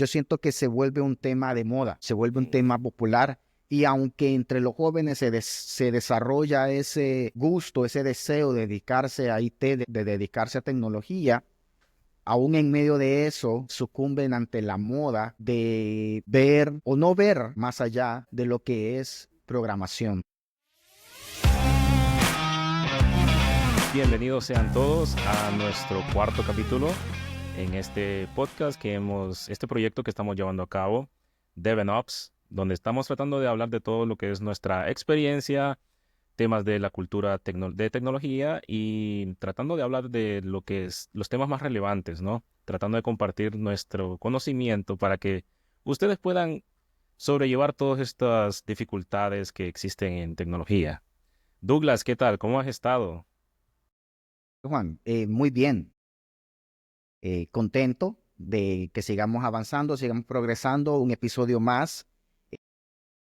yo siento que se vuelve un tema de moda, se vuelve un tema popular. Y aunque entre los jóvenes se desarrolla ese gusto, ese deseo de dedicarse a IT, de dedicarse a tecnología, aún en medio de eso sucumben ante la moda de ver o no ver más allá de lo que es programación. Bienvenidos sean todos a nuestro cuarto capítulo en este podcast este proyecto que estamos llevando a cabo, DevOps, donde estamos tratando de hablar de todo lo que es nuestra experiencia, temas de la cultura de tecnología y tratando de hablar de lo que es los temas más relevantes, ¿no? Tratando de compartir nuestro conocimiento para que ustedes puedan sobrellevar todas estas dificultades que existen en tecnología. Douglas, ¿qué tal? ¿Cómo has estado? Juan, muy bien, contento de que sigamos avanzando, sigamos progresando, un episodio más,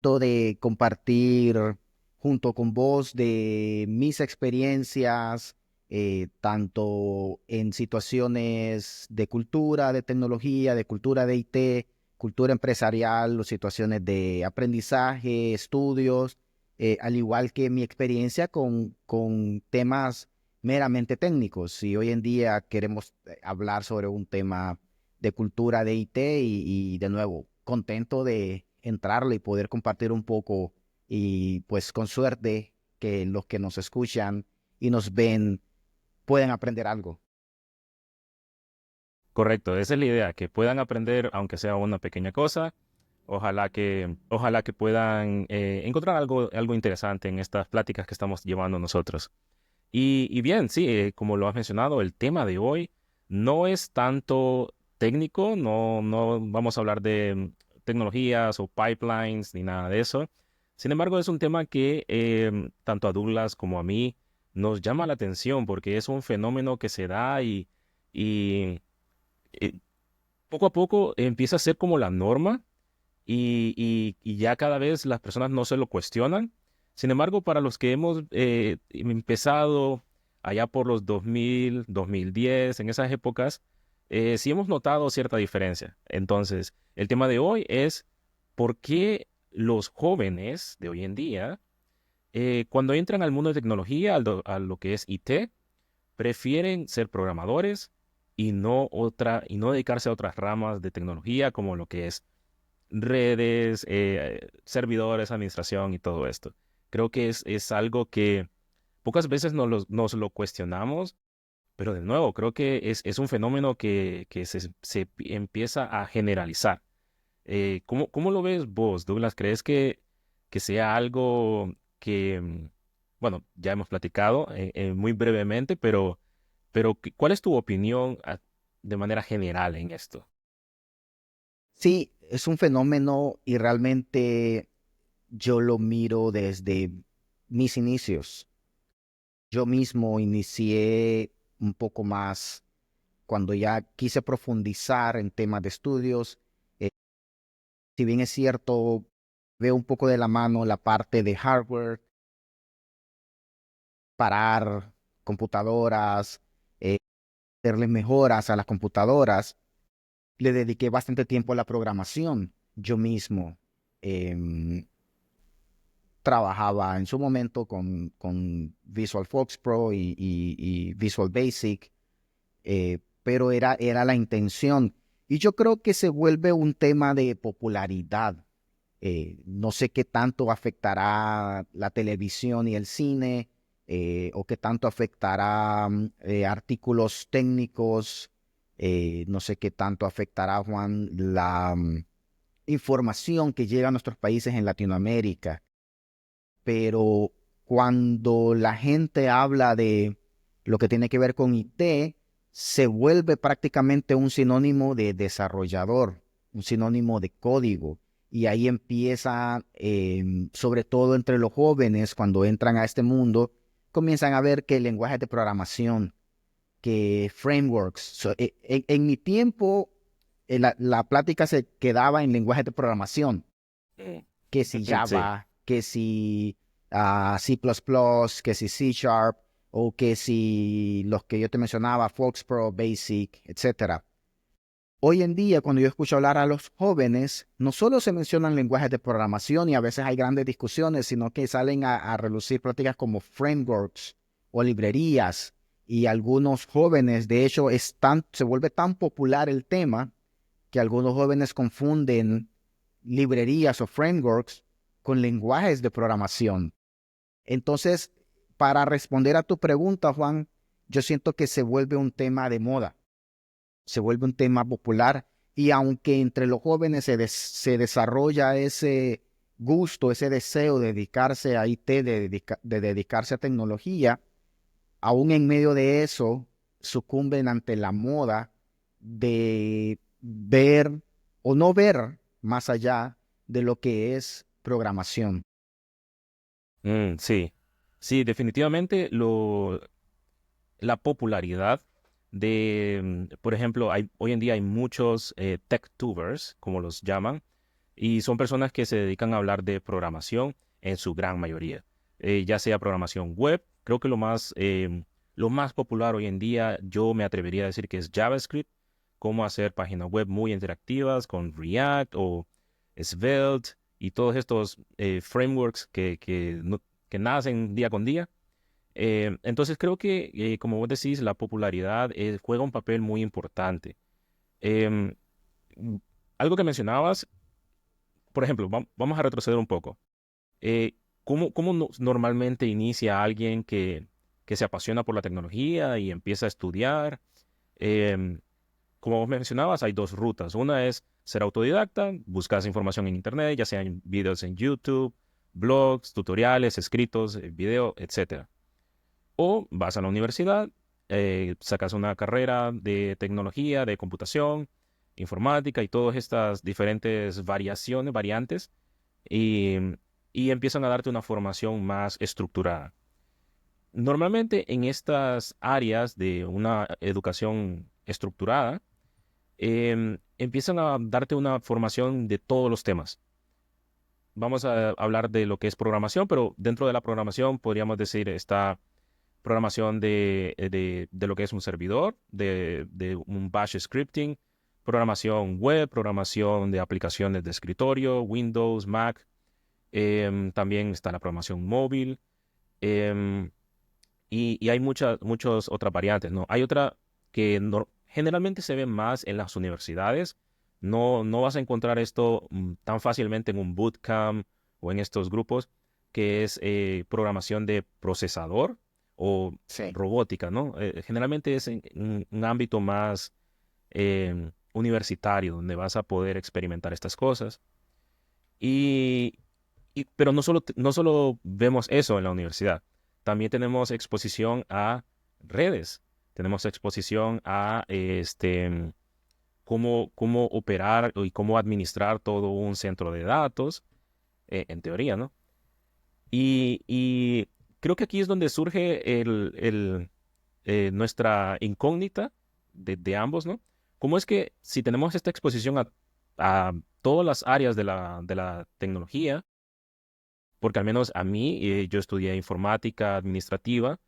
de compartir junto con vos de mis experiencias, tanto en situaciones de cultura, de tecnología, de cultura de IT, cultura empresarial, o situaciones de aprendizaje, estudios, al igual que mi experiencia con temas meramente técnicos. Si hoy en día queremos hablar sobre un tema de cultura de IT y de nuevo, contento de entrarle y poder compartir un poco y pues con suerte que los que nos escuchan y nos ven pueden aprender algo. Correcto, esa es la idea, que puedan aprender, aunque sea una pequeña cosa. Ojalá que puedan encontrar algo interesante en estas pláticas que estamos llevando nosotros. Y bien, sí, como lo has mencionado, el tema de hoy no es tanto técnico, no vamos a hablar de tecnologías o pipelines ni nada de eso. Sin embargo, es un tema que tanto a Douglas como a mí nos llama la atención porque es un fenómeno que se da y eh, poco a poco empieza a ser como la norma y ya cada vez las personas no se lo cuestionan. Sin embargo, para los que hemos empezado allá por los 2000, 2010, en esas épocas, sí hemos notado cierta diferencia. Entonces, el tema de hoy es por qué los jóvenes de hoy en día, cuando entran al mundo de tecnología, a lo que es IT, prefieren ser programadores y no dedicarse a otras ramas de tecnología como lo que es redes, servidores, administración y todo esto. Creo que es algo que pocas veces nos lo cuestionamos, pero de nuevo, creo que es un fenómeno que se empieza a generalizar. ¿Cómo lo ves vos, Douglas? ¿Crees que sea algo que, bueno, ya hemos platicado muy brevemente, pero ¿cuál es tu opinión de manera general en esto? Sí, es un fenómeno y realmente yo lo miro desde mis inicios. Yo mismo inicié un poco más cuando ya quise profundizar en temas de estudios. eh, si bien es cierto, veo un poco de la mano la parte de hardware, parar computadoras, eh, hacerle mejoras a las computadoras. Le dediqué bastante tiempo a la programación. Yo mismo em, trabajaba en su momento con Visual Folks Pro y Visual Basic, pero era la intención. Y yo creo que se vuelve un tema de popularidad. No sé qué tanto afectará la televisión y el cine, o qué tanto afectará artículos técnicos, no sé qué tanto afectará, Juan, la información que llega a nuestros países en Latinoamérica. Pero cuando la gente habla de lo que tiene que ver con IT, se vuelve prácticamente un sinónimo de desarrollador, un sinónimo de código. Y ahí empieza, sobre todo entre los jóvenes, cuando entran a este mundo, comienzan a ver que lenguajes de programación, que frameworks. En mi tiempo, la plática se quedaba en lenguajes de programación, Mm. que si Sí. Java, que si C++, que si C Sharp, o que si los que yo te mencionaba, Pro, Basic, etcétera. Hoy en día, cuando yo escucho hablar a los jóvenes, no solo se mencionan lenguajes de programación y a veces hay grandes discusiones, sino que salen a relucir prácticas como frameworks o librerías. Y algunos jóvenes, de hecho, se vuelve tan popular el tema que algunos jóvenes confunden librerías o frameworks con lenguajes de programación. Entonces, para responder a tu pregunta, Juan, yo siento que se vuelve un tema de moda, se vuelve un tema popular y aunque entre los jóvenes se desarrolla ese gusto, ese deseo de dedicarse a IT, de dedicarse a tecnología, aún en medio de eso sucumben ante la moda de ver o no ver más allá de lo que es programación. Sí, sí, definitivamente la popularidad por ejemplo, hoy en día hay muchos tech-tubers, como los llaman, y son personas que se dedican a hablar de programación en su gran mayoría. Ya sea programación web, creo que lo más popular hoy en día, yo me atrevería a decir que es JavaScript, cómo hacer páginas web muy interactivas con React o Svelte y todos estos frameworks que nacen día con día. Entonces creo que, como vos decís, la popularidad juega un papel muy importante. Em, mm, Algo que mencionabas, por ejemplo, vamos a retroceder un poco. Eh, cómo normalmente inicia alguien que se apasiona por la tecnología y empieza a estudiar? Em, Como vos mencionabas, hay dos rutas. Una es ser autodidacta, buscas información en Internet, ya sean videos en YouTube, blogs, tutoriales, escritos, video, etcétera. O vas a la universidad, sacas una carrera de tecnología, de computación, informática y todas estas diferentes variantes, y, y empiezan a darte una formación más estructurada. Normalmente en estas áreas de una educación estructurada, empiezan a darte una formación de todos los temas. Vamos a hablar de lo que es programación, pero dentro de la programación podríamos decir está programación de lo que es un servidor, de un bash scripting, programación web, programación de aplicaciones de escritorio, Windows, Mac. También está la programación móvil. em, y hay muchas otras variantes, ¿no? Hay otra que generalmente se ve más en las universidades. No vas a encontrar esto tan fácilmente en un bootcamp o en estos grupos, que es programación de procesador o Sí. robótica, ¿no? Generalmente es en un ámbito más universitario, donde vas a poder experimentar estas cosas. Y, pero no solo vemos eso en la universidad, también tenemos exposición a redes, tenemos exposición a cómo operar y cómo administrar todo un centro de datos, en teoría, ¿no? Y creo que aquí es donde surge nuestra incógnita de ambos, ¿no? ¿Cómo es que si tenemos esta exposición a todas las áreas de la tecnología, porque al menos a mí, yo estudié informática administrativa,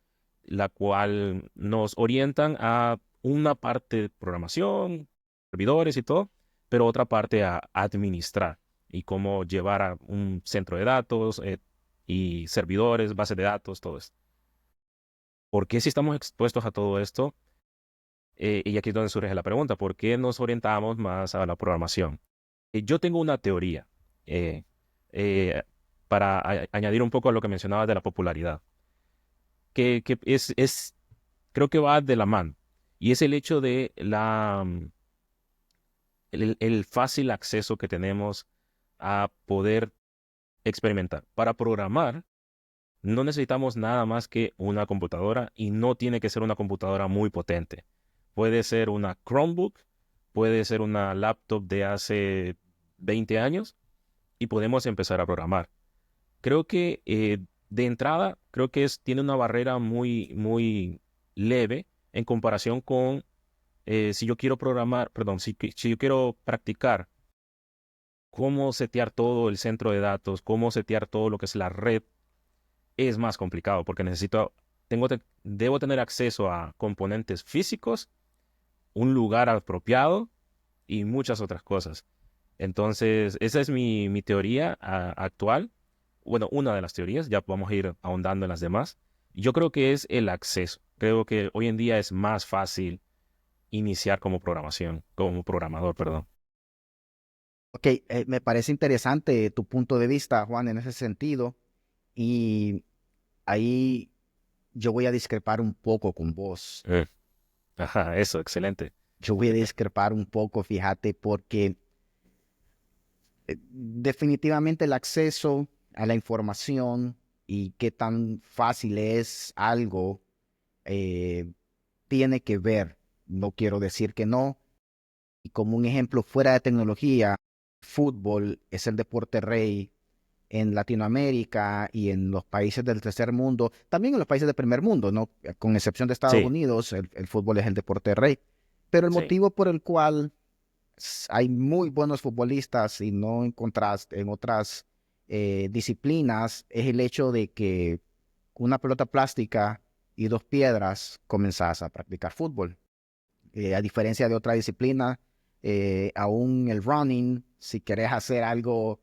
la cual nos orientan a una parte de programación, servidores y todo, pero otra parte a administrar y cómo llevar a un centro de datos, y servidores, bases de datos, todo esto. ¿Por qué si estamos expuestos a todo esto? Y aquí es donde surge la pregunta, ¿por qué nos orientamos más a la programación? Yo tengo una teoría, eh, eh, para añadir un poco a lo que mencionabas de la popularidad, que creo que va de la mano, y es el hecho de el fácil acceso que tenemos a poder experimentar. Para programar, no necesitamos nada más que una computadora y no tiene que ser una computadora muy potente. Puede ser una Chromebook, puede ser una laptop de hace 20 años y podemos empezar a programar. Creo que de entrada, creo que tiene una barrera muy, muy leve en comparación con si yo quiero programar, perdón, si yo quiero practicar cómo setear todo el centro de datos, cómo setear todo lo que es la red, es más complicado porque debo tener acceso a componentes físicos, un lugar apropiado y muchas otras cosas. Entonces, esa es mi teoría actual. Bueno, una de las teorías, ya vamos a ir ahondando en las demás. Yo creo que es el acceso. Creo que hoy en día es más fácil iniciar como programador, perdón. Ok, me parece interesante tu punto de vista, Juan, en ese sentido. Y ahí yo voy a discrepar un poco con vos. Eh, Ajá, eso, excelente. Yo voy a discrepar un poco, fíjate, porque definitivamente el acceso a la información y qué tan fácil es algo eh, tiene que ver. No quiero decir que no. Y como un ejemplo fuera de tecnología, fútbol es el deporte rey en Latinoamérica y en los países del tercer mundo, también en los países del primer mundo, ¿no? Con excepción de Estados Sí, Unidos, el fútbol es el deporte rey. Pero el sí. motivo por el cual hay muy buenos futbolistas y no encontrás en otras disciplinas es el hecho de que una pelota plástica y dos piedras comenzás a practicar fútbol. A diferencia de otra disciplina, aún el running, si querés hacer algo,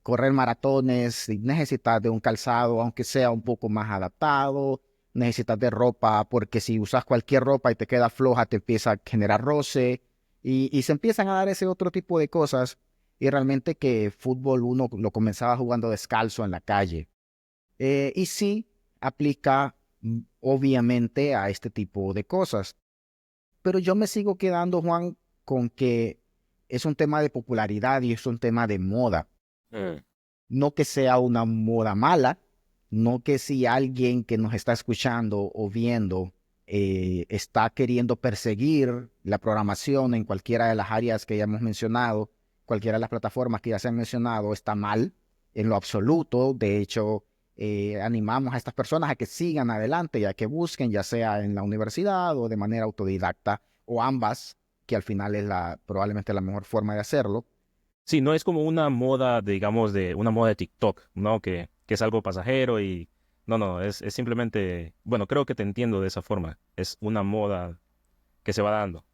correr maratones, necesitas de un calzado, aunque sea un poco más adaptado, necesitas de ropa, porque si usas cualquier ropa y te queda floja, te empieza a generar roce, y se empiezan a dar ese otro tipo de cosas, y realmente que fútbol uno lo comenzaba jugando descalzo en la calle. Y sí aplica, obviamente, a este tipo de cosas. Pero yo me sigo quedando, Juan, con que es un tema de popularidad y es un tema de moda. Mm, No que sea una moda mala, no que si alguien que nos está escuchando o viendo está queriendo perseguir la programación en cualquiera de las áreas que ya hemos mencionado, cualquiera de las plataformas que ya se han mencionado, está mal en lo absoluto. De hecho, animamos a estas personas a que sigan adelante y a que busquen, ya sea en la universidad o de manera autodidacta, o ambas, que al final es probablemente la mejor forma de hacerlo. sí, no es como una moda, digamos, de una moda de TikTok, ¿no? Que es algo pasajero y... No, no, es simplemente... Bueno, creo que te entiendo de esa forma. Es una moda que se va dando.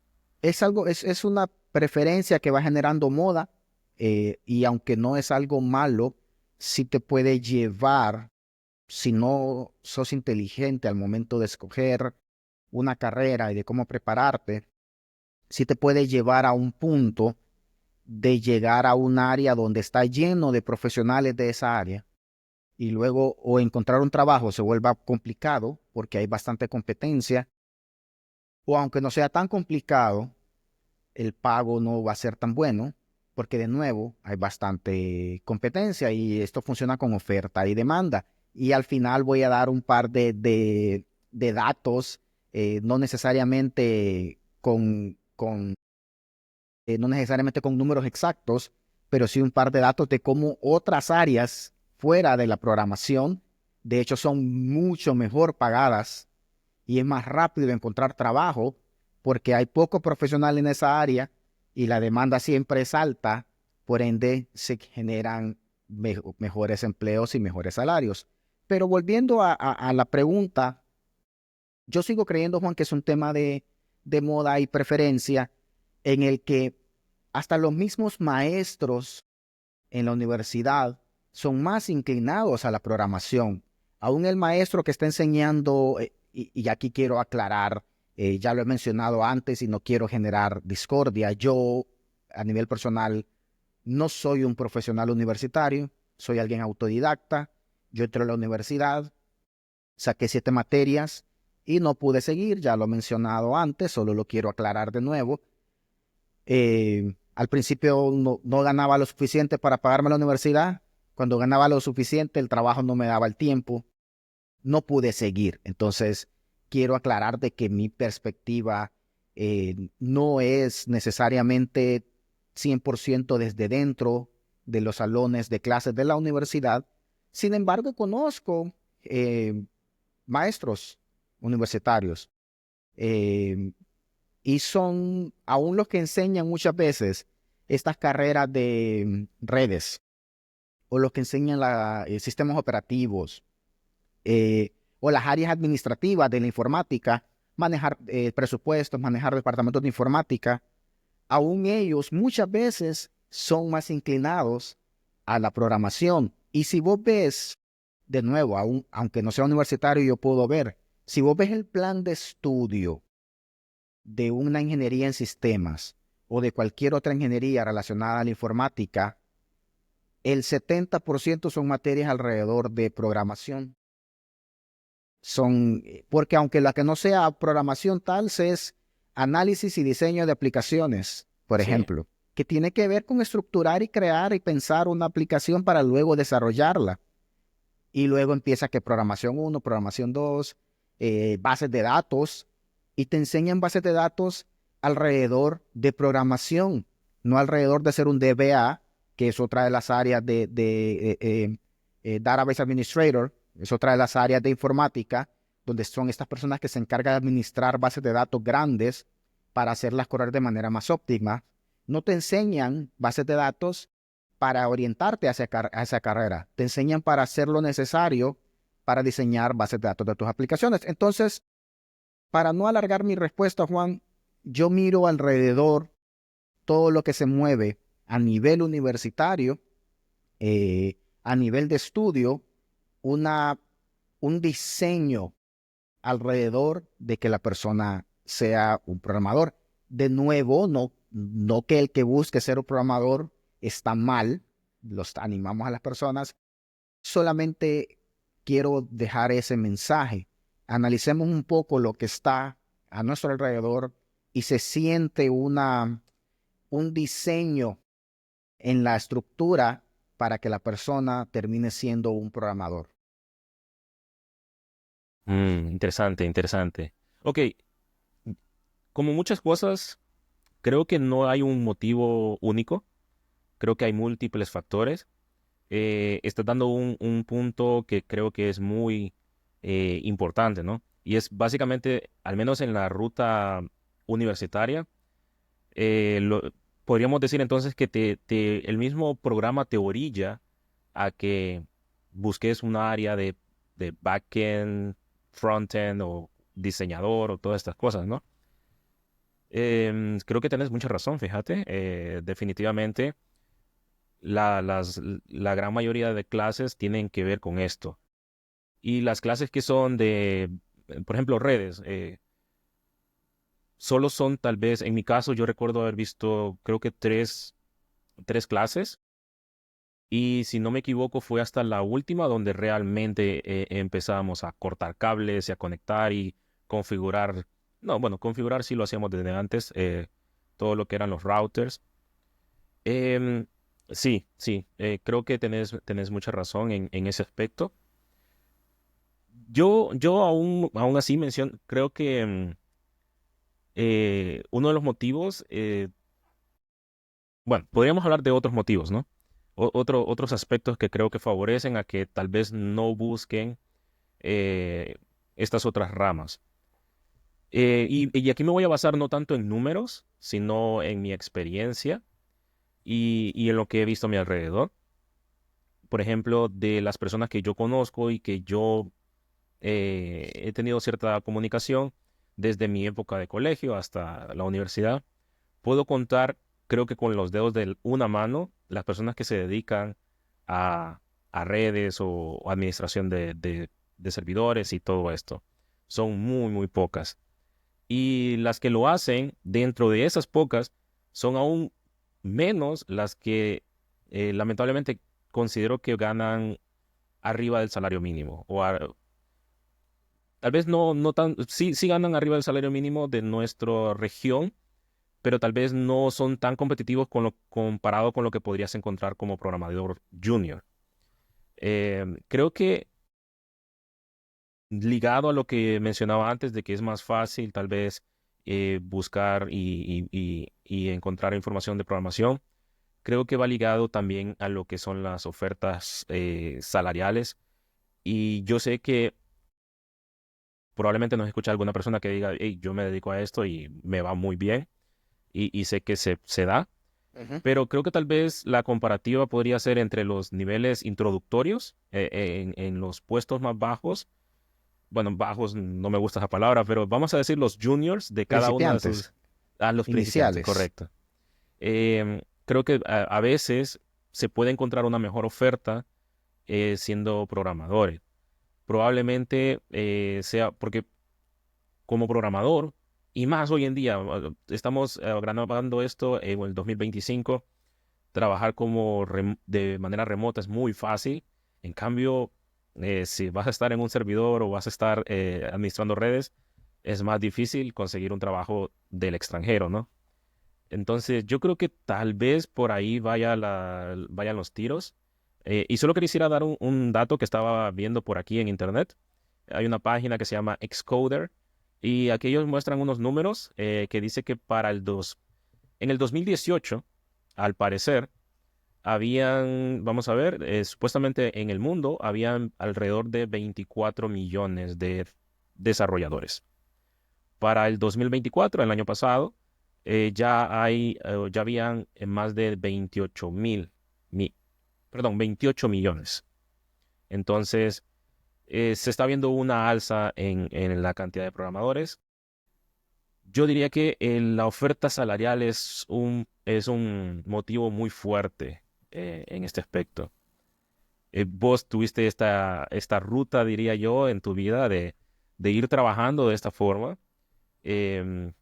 Es algo, es una preferencia que va generando moda, y aunque no es algo malo, sí te puede llevar, si no sos inteligente al momento de escoger una carrera y de cómo prepararte, sí te puede llevar a un punto de llegar a un área donde está lleno de profesionales de esa área y luego o encontrar un trabajo se vuelva complicado porque hay bastante competencia, o aunque no sea tan complicado, el pago no va a ser tan bueno porque de nuevo hay bastante competencia y esto funciona con oferta y demanda. Y al final voy a dar un par de datos, no necesariamente no necesariamente con números exactos, pero sí un par de datos de cómo otras áreas fuera de la programación, de hecho, son mucho mejor pagadas y es más rápido encontrar trabajo porque hay poco profesional en esa área y la demanda siempre es alta, por ende se generan mejores empleos y mejores salarios. Pero volviendo a la pregunta, yo sigo creyendo, Juan, que es un tema de moda y preferencia en el que hasta los mismos maestros en la universidad son más inclinados a la programación. Aún el maestro que está enseñando, y aquí quiero aclarar, ya lo he mencionado antes y no quiero generar discordia, yo a nivel personal no soy un profesional universitario, soy alguien autodidacta, yo entré a la universidad, saqué 7 materias y no pude seguir, ya lo he mencionado antes, solo lo quiero aclarar de nuevo. Al principio no ganaba lo suficiente para pagarme la universidad. Cuando ganaba lo suficiente, el trabajo no me daba el tiempo. No pude seguir. Entonces, quiero aclarar de que mi perspectiva no es necesariamente 100% desde dentro de los salones de clases de la universidad. Sin embargo, conozco maestros universitarios, eh, y son aún los que enseñan muchas veces estas carreras de redes o los que enseñan sistemas operativos, o las áreas administrativas de la informática, manejar presupuestos, manejar departamentos de informática. aún ellos muchas veces son más inclinados a la programación. Y si vos ves, de nuevo, aunque no sea universitario, yo puedo ver, si vos ves el plan de estudio de una ingeniería en sistemas o de cualquier otra ingeniería relacionada a la informática, el 70% son materias alrededor de programación. Porque aunque la que no sea programación tal, es análisis y diseño de aplicaciones, por Sí. ejemplo, que tiene que ver con estructurar y crear y pensar una aplicación para luego desarrollarla. Y luego empieza que programación uno, programación 2, bases de datos, y te enseñan bases de datos alrededor de programación, no alrededor de ser un DBA, que es otra de las áreas de Database Administrator, es otra de las áreas de informática, donde son estas personas que se encargan de administrar bases de datos grandes para hacerlas correr de manera más óptima. No te enseñan bases de datos para orientarte a esa carrera. Te enseñan para hacer lo necesario para diseñar bases de datos de tus aplicaciones. Entonces, para no alargar mi respuesta, Juan, yo miro alrededor todo lo que se mueve a nivel universitario, a nivel de estudio, una, un diseño alrededor de que la persona sea un programador. De nuevo, no que el que busque ser un programador está mal, los animamos a las personas, solamente quiero dejar ese mensaje. Analicemos un poco lo que está a nuestro alrededor y se siente un diseño en la estructura para que la persona termine siendo un programador. Interesante, interesante. Ok, como muchas cosas, creo que no hay un motivo único. Creo que hay múltiples factores. Estás dando un punto que creo que es muy importante, ¿no? Y es básicamente, al menos en la ruta universitaria, eh, lo- podríamos decir entonces que el mismo programa te orilla a que busques un área de backend, frontend o diseñador o todas estas cosas, ¿no? Creo que tienes mucha razón, fíjate. Definitivamente la gran mayoría de clases tienen que ver con esto. Y las clases que son por ejemplo, redes, solo son tal vez, en mi caso, yo recuerdo haber visto, creo que tres clases. Y si no me equivoco, fue hasta la última donde realmente empezamos a cortar cables y a conectar y configurar. No, bueno, configurar sí lo hacíamos desde antes, todo lo que eran los routers. Em, sí, sí, creo que tenés mucha razón en ese aspecto. Yo aún así menciono, creo que uno de los motivos, bueno, podríamos hablar de otros motivos, ¿no? Otros aspectos que creo que favorecen a que tal vez no busquen eh, estas otras ramas. Y aquí me voy a basar no tanto en números, sino en mi experiencia y en lo que he visto a mi alrededor. Por ejemplo, de las personas que yo conozco y que yo he tenido cierta comunicación desde mi época de colegio hasta la universidad, puedo contar, creo que con los dedos de una mano, las personas que se dedican a, a redes o administración de servidores y todo esto. Son muy, muy pocas. Y las que lo hacen, dentro de esas pocas, son aún menos las que lamentablemente considero que ganan arriba del salario mínimo. Tal vez no tan, sí ganan arriba del salario mínimo de nuestra región, pero tal vez no son tan competitivos comparado con lo que podrías encontrar como programador junior. Creo que ligado a lo que mencionaba antes de que es más fácil tal vez buscar y encontrar información de programación, creo que va ligado también a lo que son las ofertas salariales. Y yo sé que probablemente nos escucha alguna persona que diga, hey, yo me dedico a esto y me va muy bien y sé que se da. Ujú. Pero creo que tal vez la comparativa podría ser entre los niveles introductorios, en los puestos más bajos. Bueno, bajos no me gusta esa palabra, pero vamos a decir los juniors de cada una de Principiantes, sus. Ah, los principiantes, iniciales. correcto. Creo que a veces se puede encontrar una mejor oferta siendo programadores. Probablemente sea porque como programador, y más hoy en día, estamos grabando esto en el 2025, trabajar de manera remota es muy fácil. En cambio, si vas a estar en un servidor o vas a estar administrando redes, es más difícil conseguir un trabajo del extranjero, ¿no? Entonces, yo creo que tal vez por ahí vayan los tiros. Y solo quisiera dar un dato que estaba viendo por aquí en internet. Hay una página que se llama Xcoder y aquí ellos muestran unos números que dice que en el 2018, al parecer, vamos a ver, supuestamente en el mundo habían alrededor de 24 millones de desarrolladores. Para el 2024, el año pasado, ya habían más de 28 millones. Entonces, se está viendo una alza en la cantidad de programadores. Yo diría que la oferta salarial es un motivo muy fuerte en este aspecto. Vos tuviste esta ruta, diría yo, en tu vida de ir trabajando de esta forma. Em,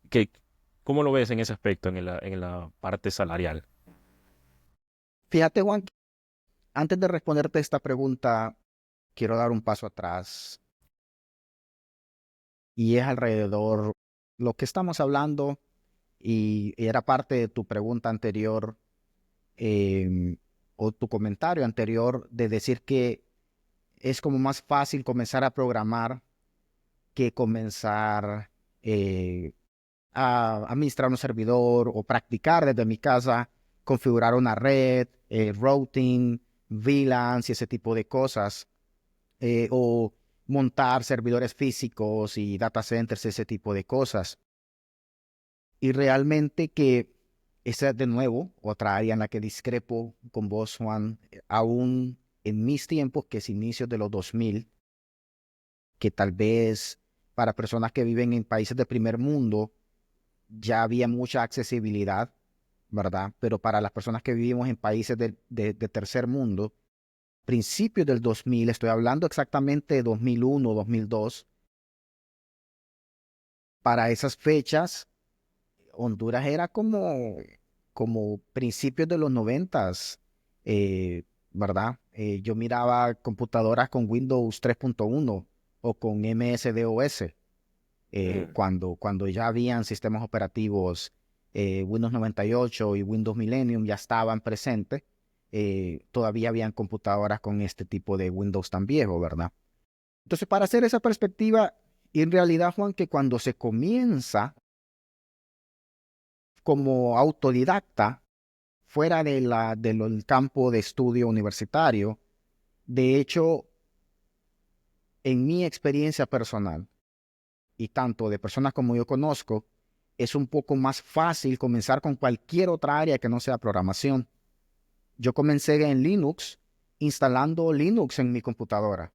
que, ¿Cómo lo ves en ese aspecto, en la parte salarial? Fíjate, Juan, antes de responderte esta pregunta, quiero dar un paso atrás y es alrededor lo que estamos hablando y era parte de tu pregunta anterior o tu comentario anterior de decir que es como más fácil comenzar a programar que comenzar eh, a administrar un servidor o practicar desde mi casa, configurar una red, routing, VLANs y ese tipo de cosas, o montar servidores físicos y data centers, ese tipo de cosas. Y realmente que esa es de nuevo otra área en la que discrepo con vos, Juan, aún en mis tiempos, que es inicios de los 2000, que tal vez para personas que viven en países de primer mundo ya había mucha accesibilidad, ¿verdad? Pero para las personas que vivimos en países de tercer mundo, principios del 2000, estoy hablando exactamente de 2001, 2002, para esas fechas, Honduras era como principios de los 90, ¿verdad? Yo miraba computadoras con Windows 3.1 o con MS-DOS. Mm. Cuando ya habían sistemas operativos Windows 98 y Windows Millennium ya estaban presentes, todavía habían computadoras con este tipo de Windows tan viejo, ¿verdad? Entonces, para hacer esa perspectiva, en realidad, Juan, que cuando se comienza como autodidacta, fuera del campo de estudio universitario, de hecho, en mi experiencia personal, y tanto de personas como yo conozco, es un poco más fácil comenzar con cualquier otra área que no sea programación. Yo comencé en Linux, instalando Linux en mi computadora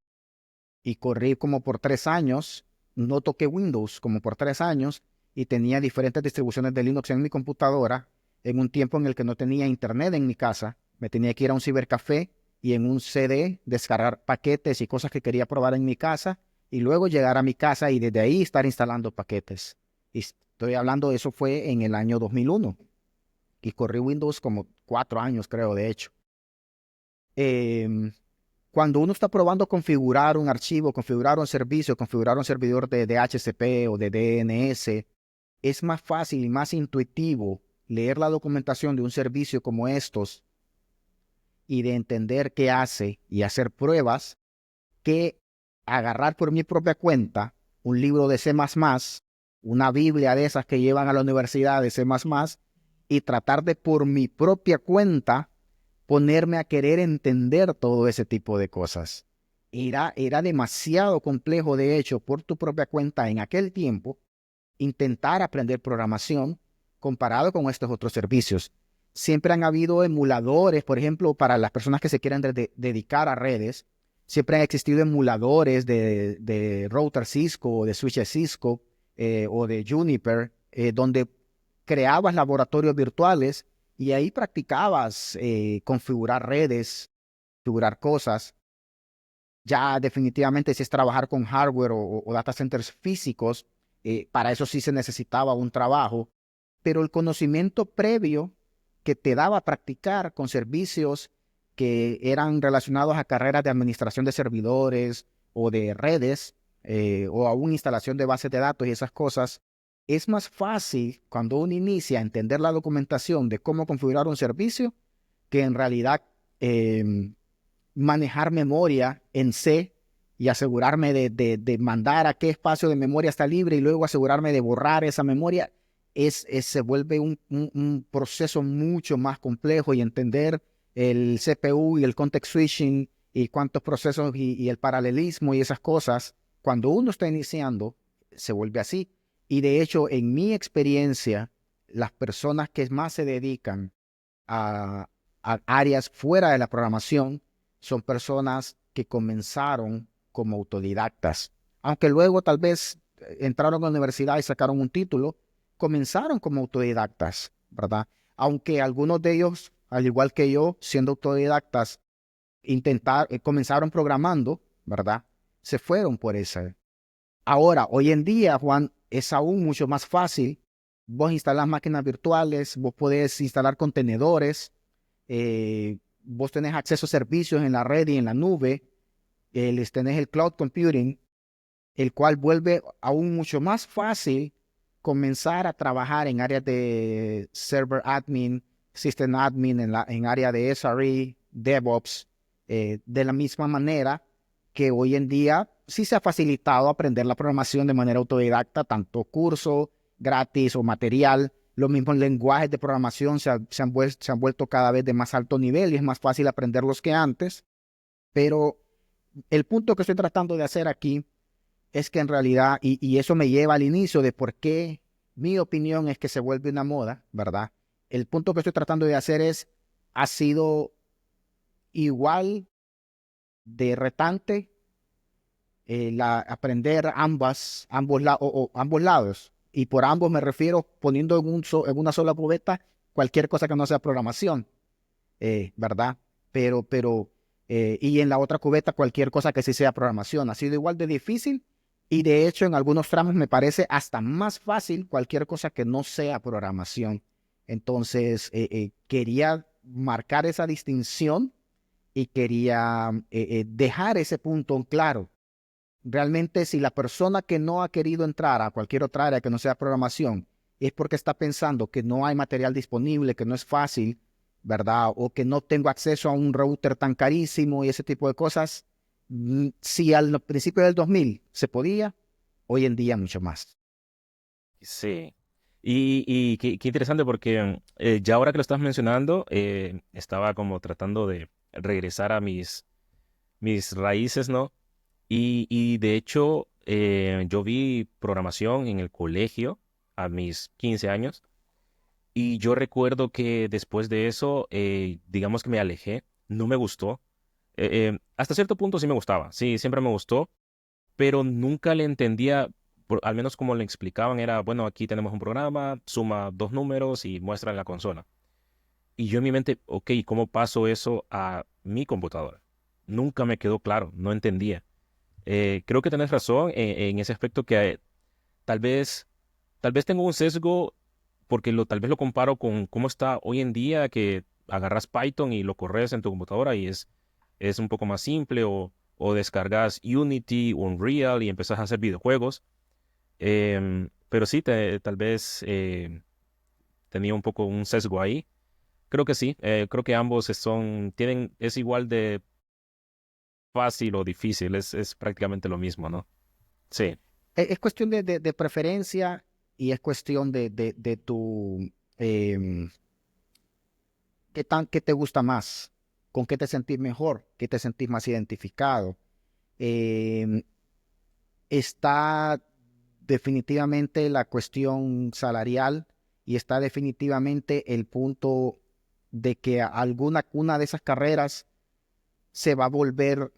y corrí como por 3 años, no toqué Windows como por 3 años y tenía diferentes distribuciones de Linux en mi computadora en un tiempo en el que no tenía internet en mi casa. Me tenía que ir a un cibercafé y en un CD descargar paquetes y cosas que quería probar en mi casa y luego llegar a mi casa y desde ahí estar instalando paquetes. Y estoy hablando, eso fue en el año 2001 y corrí Windows como 4 años, creo, de hecho. Em, Cuando uno está probando configurar un archivo, configurar un servicio, configurar un servidor de DHCP o de DNS, es más fácil y más intuitivo leer la documentación de un servicio como estos y de entender qué hace y hacer pruebas que agarrar por mi propia cuenta un libro de C++, una Biblia de esas que llevan a la universidad de C++, y tratar de por mi propia cuenta ponerme a querer entender todo ese tipo de cosas. Era demasiado complejo, de hecho, por tu propia cuenta en aquel tiempo, intentar aprender programación comparado con estos otros servicios. Siempre han habido emuladores, por ejemplo, para las personas que se quieran dedicar a redes, siempre han existido emuladores de router Cisco o de switches Cisco o de Juniper, donde creabas laboratorios virtuales y ahí practicabas configurar redes, configurar cosas. Ya definitivamente si es trabajar con hardware o data centers físicos, para eso sí se necesitaba un trabajo, pero el conocimiento previo que te daba practicar con servicios que eran relacionados a carreras de administración de servidores o de redes, o aún instalación de bases de datos y esas cosas, es más fácil cuando uno inicia a entender la documentación de cómo configurar un servicio que en realidad manejar memoria en C y asegurarme de mandar a qué espacio de memoria está libre y luego asegurarme de borrar esa memoria. Se vuelve un proceso mucho más complejo, y entender el CPU y el context switching y cuántos procesos y el paralelismo y esas cosas, cuando uno está iniciando, se vuelve así. Y de hecho, en mi experiencia, las personas que más se dedican a, a áreas fuera de la programación son personas que comenzaron como autodidactas. Aunque luego tal vez entraron a la universidad y sacaron un título, comenzaron como autodidactas, ¿verdad? Aunque algunos de ellos, al igual que yo, siendo autodidactas, comenzaron programando, ¿verdad? Se fueron por esa. Ahora, hoy en día, Juan, es aún mucho más fácil. Vos instalás máquinas virtuales, vos podés instalar contenedores, vos tenés acceso a servicios en la red y en la nube, les tenés el cloud computing, el cual vuelve aún mucho más fácil comenzar a trabajar en áreas de server admin, system admin, en área de SRE, DevOps, de la misma manera que hoy en día sí se ha facilitado aprender la programación de manera autodidacta, tanto curso gratis o material. Los mismos lenguajes de programación se han vuelto cada vez de más alto nivel y es más fácil aprenderlos que antes. Pero el punto que estoy tratando de hacer aquí es que en realidad, y eso me lleva al inicio de por qué mi opinión es que se vuelve una moda, ¿verdad? El punto que estoy tratando de hacer ha sido igual de retante aprender ambos lados. Y por ambos me refiero poniendo en una sola cubeta cualquier cosa que no sea programación, ¿verdad? Y en la otra cubeta cualquier cosa que sí sea programación. Ha sido igual de difícil, y de hecho en algunos tramos me parece hasta más fácil cualquier cosa que no sea programación. Entonces, quería marcar esa distinción y quería dejar ese punto en claro. Realmente, si la persona que no ha querido entrar a cualquier otra área que no sea programación es porque está pensando que no hay material disponible, que no es fácil, ¿verdad? O que no tengo acceso a un router tan carísimo y ese tipo de cosas, si al principio del 2000 se podía, hoy en día mucho más. Sí. Y qué interesante porque ya ahora que lo estás mencionando, estaba como tratando de regresar a mis raíces, ¿no? Y de hecho, yo vi programación en el colegio a mis 15 años y yo recuerdo que después de eso, digamos que me alejé, no me gustó. Hasta cierto punto sí me gustaba, sí, siempre me gustó, pero nunca le entendía, al menos como le explicaban, era, bueno, aquí tenemos un programa, suma dos números y muestra en la consola. Y yo en mi mente, ok, ¿cómo paso eso a mi computadora? Nunca me quedó claro, no entendía. Creo que tenés razón en ese aspecto que tal vez, tal vez tengo un sesgo porque tal vez lo comparo con cómo está hoy en día que agarras Python y lo corres en tu computadora y es un poco más simple o descargas Unity o Unreal y empezás a hacer videojuegos. Pero sí, tal vez tenía un poco un sesgo ahí. Creo que sí, creo que ambos es igual de fácil o difícil, es prácticamente lo mismo, ¿no? Sí. Es cuestión de preferencia, y es cuestión de tu, em, qué te gusta más, con qué te sentís mejor, qué te sentís más identificado. Em, Está definitivamente la cuestión salarial, y está definitivamente el punto de que una de esas carreras se va a volver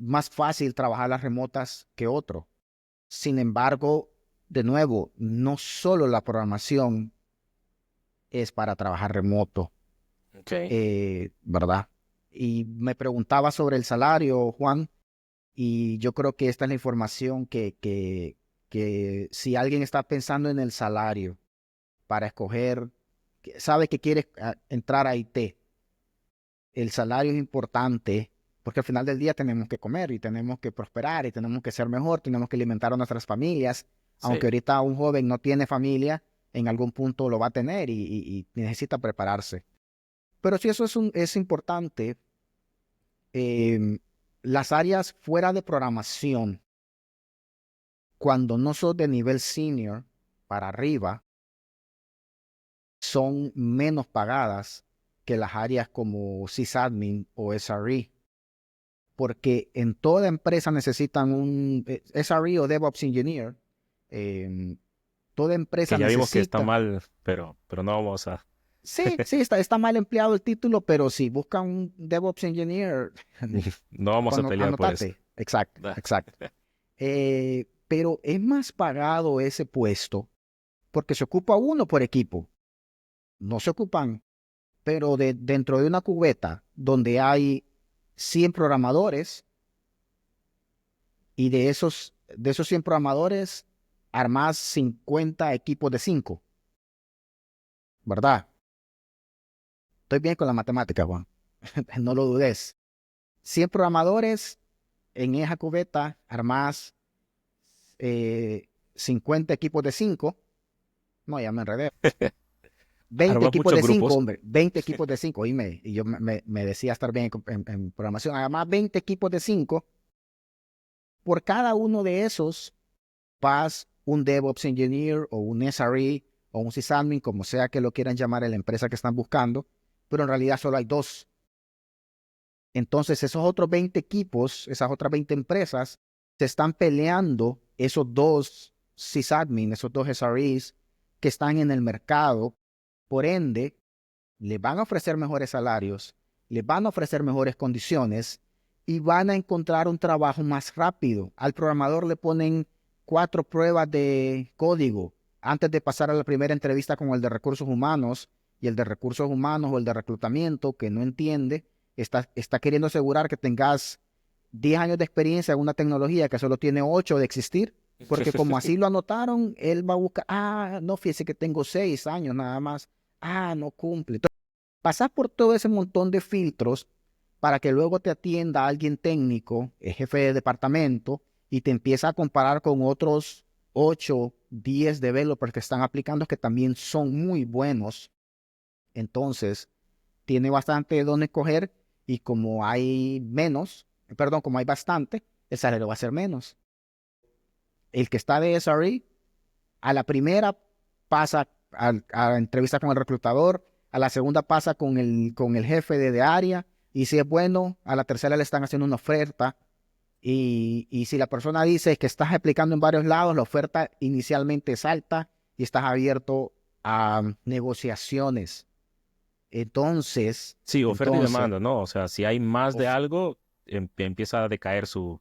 más fácil trabajar las remotas que otro. Sin embargo, de nuevo, no solo la programación es para trabajar remoto, Ok. ¿verdad? Y me preguntaba sobre el salario, Juan, y yo creo que esta es la información que si alguien está pensando en el salario para escoger, sabe que quiere entrar a IT, el salario es importante porque al final del día tenemos que comer y tenemos que prosperar y tenemos que ser mejor, tenemos que alimentar a nuestras familias, aunque Sí. ahorita un joven no tiene familia, en algún punto lo va a tener y necesita prepararse. Pero si eso es importante, em, las áreas fuera de programación, cuando no son de nivel senior para arriba, son menos pagadas que las áreas como sysadmin o SRE, porque en toda empresa necesitan un SRE o DevOps Engineer. em, Toda Que empresa ya vimos que está necesita. mal, pero no vamos a... Sí, sí, está mal empleado el título, pero si buscan un DevOps Engineer, No vamos a pelear por eso. anótate. Exacto, Da. exacto. Pero es más pagado ese puesto porque se ocupa uno por equipo. No se ocupan, pero dentro de una cubeta donde hay 100 programadores y de esos 100 programadores armas 50 equipos de 5, ¿verdad? Estoy bien con la matemática, Juan. No lo dudes. 100 programadores en esa cubeta armas 50 equipos de 5. No, ya me enredé. 20 Armas equipos muchos de 5, grupos. hombre. 20 equipos de 5. Y yo me decía estar bien en programación. Además, 20 equipos de 5. Por cada uno de esos, vas un DevOps Engineer o un SRE o un sysadmin, como sea que lo quieran llamar en la empresa que están buscando, pero en realidad solo hay dos. Entonces, esos otros 20 equipos, esas otras 20 empresas, se están peleando esos dos sysadmin, esos dos SREs que están en el mercado. Por ende, le van a ofrecer mejores salarios, le van a ofrecer mejores condiciones y van a encontrar un trabajo más rápido. Al programador le ponen 4 pruebas de código antes de pasar a la primera entrevista con el de recursos humanos, y el de recursos humanos o el de reclutamiento que no entiende, está queriendo asegurar que tengas 10 años de experiencia en una tecnología que solo tiene 8 de existir, porque como así lo anotaron, él va a buscar, no, fíjese que tengo 6 años nada más, no cumple. Pasas por todo ese montón de filtros para que luego te atienda alguien técnico, el jefe de departamento, y te empieza a comparar con otros 8, 10 developers que están aplicando que también son muy buenos. Entonces, tiene bastante de dónde escoger y como hay bastante, el salario va a ser menos. El que está de SRE, a la primera pasa a la entrevista con el reclutador, a la segunda pasa con el jefe de área, y si es bueno, a la tercera le están haciendo una oferta. Y si la persona dice que estás aplicando en varios lados, la oferta inicialmente es alta y estás abierto a negociaciones. Entonces, Sí, oferta y entonces, demanda, ¿no? O sea, si hay más de of- algo, empieza a decaer su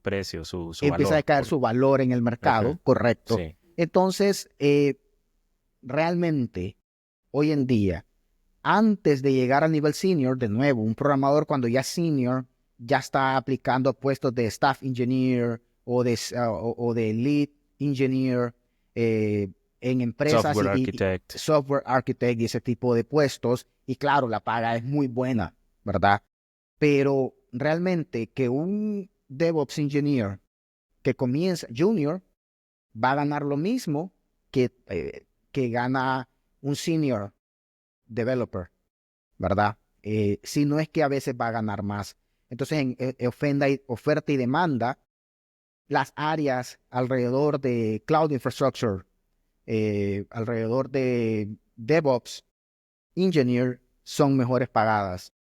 precio, su empieza a valor. decaer su valor en el mercado, Ujú. correcto. Sí. Entonces, realmente, hoy en día, antes de llegar al nivel senior, de nuevo, un programador cuando ya es senior, ya está aplicando puestos de staff engineer o de lead engineer en empresas Software y architect. software architect y ese tipo de puestos. Y claro, la paga es muy buena, ¿verdad? Pero realmente que un DevOps engineer que comienza junior va a ganar lo mismo que gana un senior developer, ¿verdad? Si no es que a veces va a ganar más. Entonces, en oferta y demanda, las áreas alrededor de cloud infrastructure, alrededor de DevOps, engineer, son mejores pagadas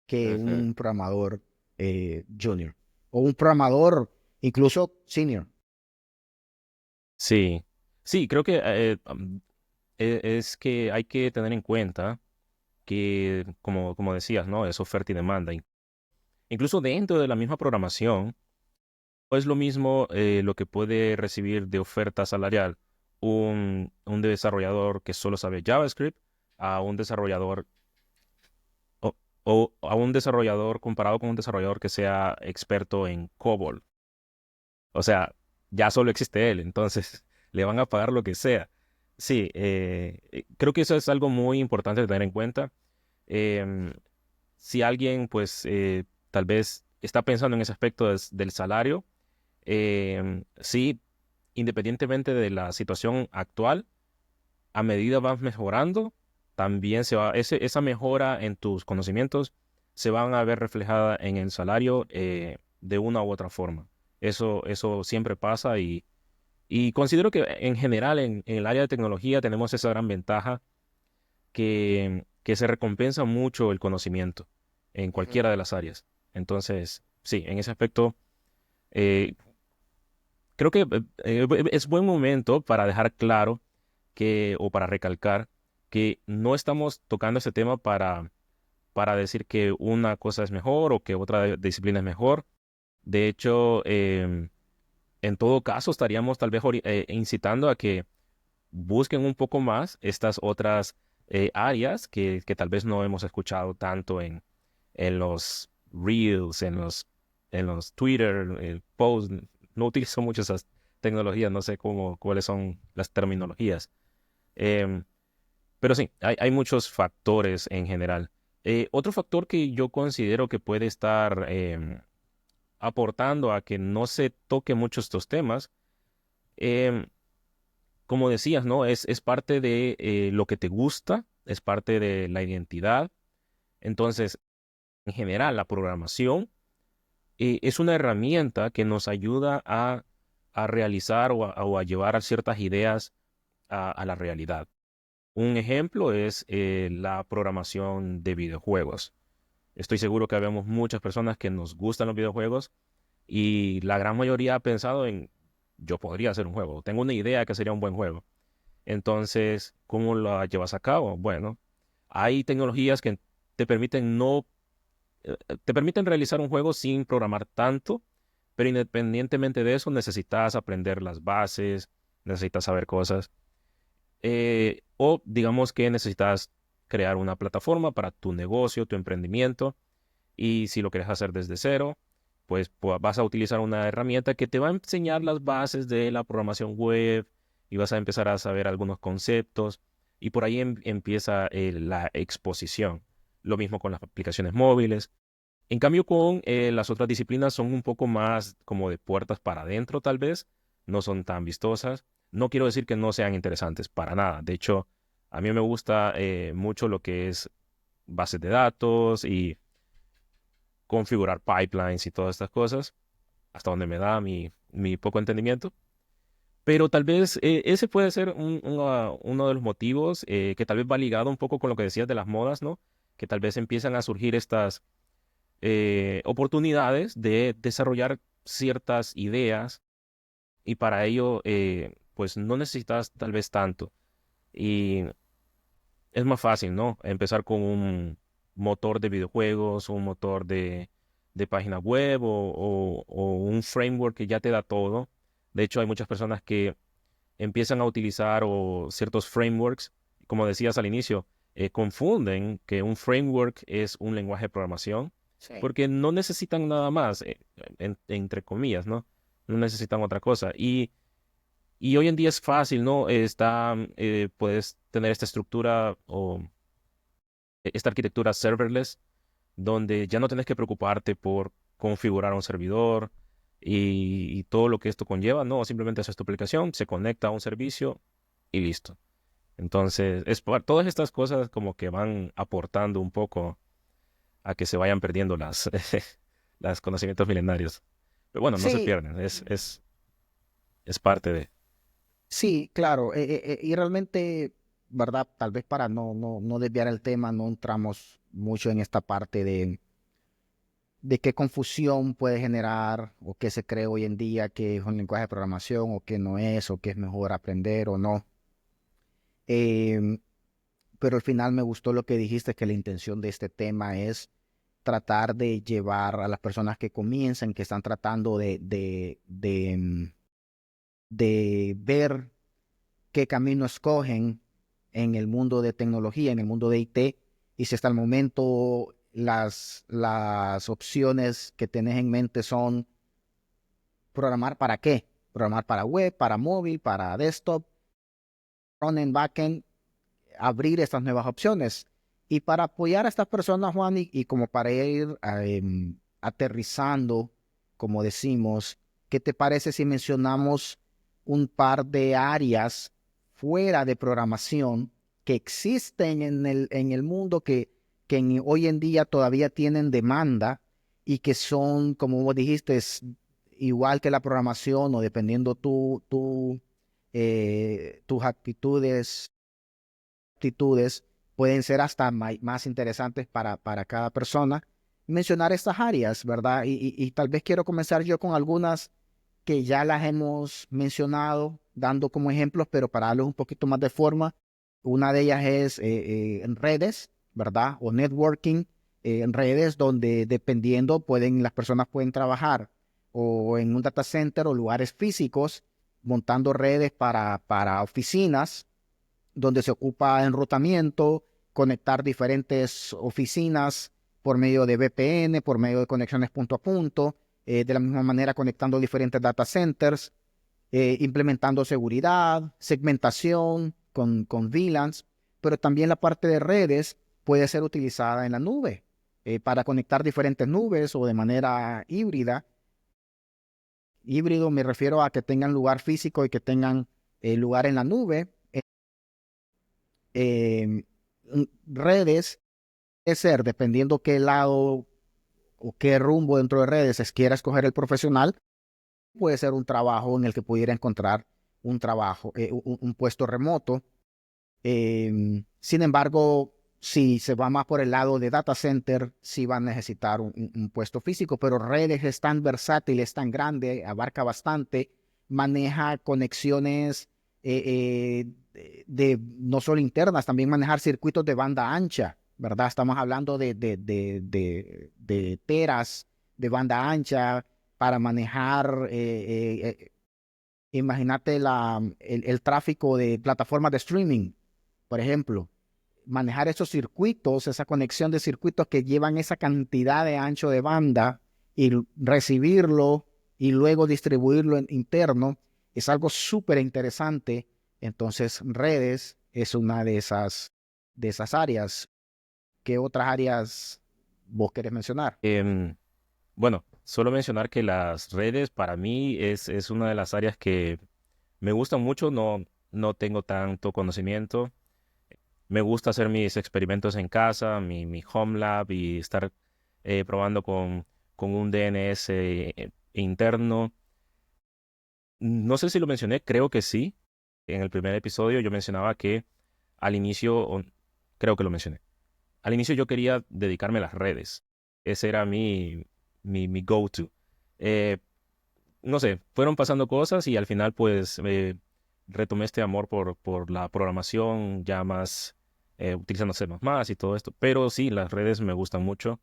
que Ujú. un programador junior o un programador incluso senior. Sí. Sí, creo que es que hay que tener en cuenta que, como decías, ¿no? Es oferta y demanda. Incluso dentro de la misma programación, No es lo mismo lo que puede recibir de oferta salarial un desarrollador que solo sabe JavaScript a un desarrollador o a un desarrollador comparado con un desarrollador que sea experto en COBOL. O sea, ya solo existe él, entonces le van a pagar lo que sea. Sí, creo que eso es algo muy importante de tener en cuenta. Em, si alguien, pues, tal vez está pensando en ese aspecto del salario, sí, independientemente de la situación actual, a medida vas mejorando, también esa mejora en tus conocimientos se van a ver reflejada en el salario de una u otra forma. Eso siempre pasa y considero que en general en el área de tecnología tenemos esa gran ventaja que se recompensa mucho el conocimiento en Ujú. cualquiera de las áreas. Entonces, sí, en ese aspecto, eh, creo que es buen momento para dejar claro o para recalcar que no estamos tocando ese tema para decir que una cosa es mejor o que otra disciplina es mejor. De hecho, en todo caso, estaríamos tal vez incitando a que busquen un poco más estas otras áreas que tal vez no hemos escuchado tanto en los Reels, en los Twitter, posts. No utilizo mucho esas tecnologías, no sé cuáles son las terminologías. Em, pero sí, hay muchos factores en general. Otro factor que yo considero que puede estar aportando a que no se toque mucho estos temas, em, como decías, ¿no? Es parte de lo que te gusta, es parte de la identidad. Entonces, en general, la programación es una herramienta que nos ayuda a realizar o a llevar a ciertas ideas a la realidad. Un ejemplo es la programación de videojuegos. Estoy seguro que habemos muchas personas que nos gustan los videojuegos y la gran mayoría ha pensado en, yo podría hacer un juego, tengo una idea que sería un buen juego. Entonces, ¿cómo la llevas a cabo? Bueno, hay tecnologías que te permiten no, te permiten realizar un juego sin programar tanto, pero independientemente de eso, necesitas aprender las bases, necesitas saber cosas. O digamos que necesitas crear una plataforma para tu negocio, tu emprendimiento, y si lo quieres hacer desde cero, pues vas a utilizar una herramienta que te va a enseñar las bases de la programación web y vas a empezar a saber algunos conceptos y por ahí empieza la exposición. Lo mismo con las aplicaciones móviles. En cambio, con las otras disciplinas son un poco más como de puertas para adentro, tal vez. No son tan vistosas. No quiero decir que no sean interesantes, para nada. De hecho, a mí me gusta mucho lo que es bases de datos y configurar pipelines y todas estas cosas, hasta donde me da mi poco entendimiento. Pero tal vez ese puede ser uno de los motivos que tal vez va ligado un poco con lo que decías de las modas, ¿no? Que tal vez empiezan a surgir estas oportunidades de desarrollar ciertas ideas y para ello, pues no necesitas tal vez tanto. Y es más fácil, ¿no? Empezar con un motor de videojuegos, un motor de página web o un framework que ya te da todo. De hecho, hay muchas personas que empiezan a utilizar ciertos frameworks, como decías al inicio, confunden que un framework es un lenguaje de programación Sí. porque no necesitan nada más, entre comillas, ¿no? No necesitan otra cosa. Y hoy en día es fácil, ¿no? Puedes tener esta estructura o esta arquitectura serverless, donde ya no tienes que preocuparte por configurar un servidor y todo lo que esto conlleva, ¿no? Simplemente haces tu aplicación, se conecta a un servicio y listo. Entonces, todas estas cosas como que van aportando un poco a que se vayan perdiendo las conocimientos milenarios. Pero bueno, no se Sí, pierden, es parte de... sí, claro. Y realmente, ¿verdad? Tal vez para no desviar el tema, no entramos mucho en esta parte de qué confusión puede generar o qué se cree hoy en día que es un lenguaje de programación o qué no es o qué es mejor aprender o no. Em, pero al final me gustó lo que dijiste, que la intención de este tema es tratar de llevar a las personas que comienzan, que están tratando de ver qué camino escogen en el mundo de tecnología, en el mundo de IT, y si hasta el momento las opciones que tenés en mente son programar para qué, programar para web, para móvil, para desktop, frontend, backend, abrir estas nuevas opciones. Y para apoyar a estas personas, Juan, y como para ir aterrizando, como decimos, ¿qué te parece si mencionamos un par de áreas fuera de programación que existen en el mundo hoy en día todavía tienen demanda y que son, como vos dijiste, igual que la programación o dependiendo tus actitudes pueden ser hasta más interesantes para cada persona. Mencionar estas áreas, ¿verdad? Y tal vez quiero comenzar yo con algunas que ya las hemos mencionado, dando como ejemplos, pero para darles un poquito más de forma. Una de ellas es en redes, ¿verdad? O networking, en redes donde dependiendo las personas pueden trabajar o en un data center o lugares físicos, montando redes para oficinas donde se ocupa enrutamiento, conectar diferentes oficinas por medio de VPN, por medio de conexiones punto a punto, de la misma manera conectando diferentes data centers, implementando seguridad, segmentación con VLANs, pero también la parte de redes puede ser utilizada en la nube para conectar diferentes nubes o de manera híbrida. Híbrido me refiero a que tengan lugar físico y que tengan lugar en la nube. eh, Redes, es ser, dependiendo qué lado o qué rumbo dentro de redes quiera escoger el profesional, puede ser un trabajo en el que pudiera encontrar un trabajo, un puesto remoto. Sin embargo, si se va más por el lado de data center, sí va a necesitar un puesto físico, pero redes es tan versátil, es tan grande, abarca bastante, maneja conexiones no solo internas, también manejar circuitos de banda ancha, ¿verdad? Estamos hablando de teras de banda ancha para manejar, imagínate el tráfico de plataformas de streaming, por ejemplo, manejar esos circuitos, esa conexión de circuitos que llevan esa cantidad de ancho de banda y recibirlo y luego distribuirlo en interno, es algo súper interesante. Entonces, redes es una de esas áreas. ¿Qué otras áreas vos querés mencionar? Bueno, solo mencionar que las redes para mí es una de las áreas que me gustan mucho, no tengo tanto conocimiento. Me gusta hacer mis experimentos en casa, mi home lab y estar probando con un DNS interno. No sé si lo mencioné, creo que sí. En el primer episodio yo mencionaba que al inicio, creo que lo mencioné, al inicio yo quería dedicarme a las redes. Ese era mi go-to. Eh, no sé, fueron pasando cosas y al final pues retomé este amor por la programación ya más utilizando C++ y todo esto. Pero sí, las redes me gustan mucho,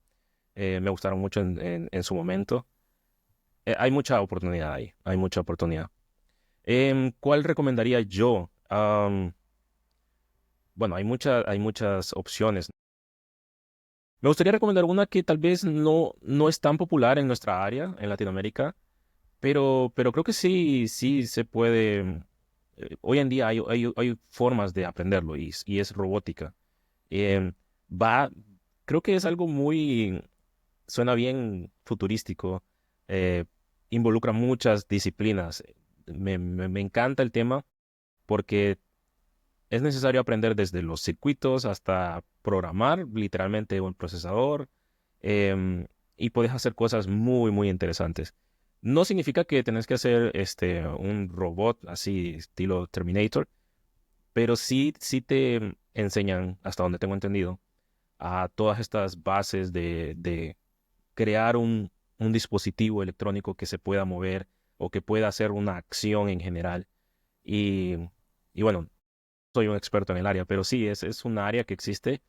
me gustaron mucho en su momento. Hay mucha oportunidad ahí, hay mucha oportunidad. ¿Cuál recomendaría yo? Bueno, hay muchas opciones. Me gustaría recomendar una que tal vez no es tan popular en nuestra área, en Latinoamérica, pero creo que sí se puede. Hoy en día hay formas de aprenderlo y es robótica. Em, va, creo que es algo suena bien futurístico, eh, involucra muchas disciplinas. Me encanta el tema porque es necesario aprender desde los circuitos hasta programar literalmente un procesador, y puedes hacer cosas muy interesantes. No significa que tenés que hacer un robot así estilo Terminator, pero sí te enseñan, hasta donde tengo entendido, a todas estas bases de crear un dispositivo electrónico que se pueda mover o que pueda hacer una acción en general. Y, y bueno, soy un experto en el área, pero sí, es un área que existe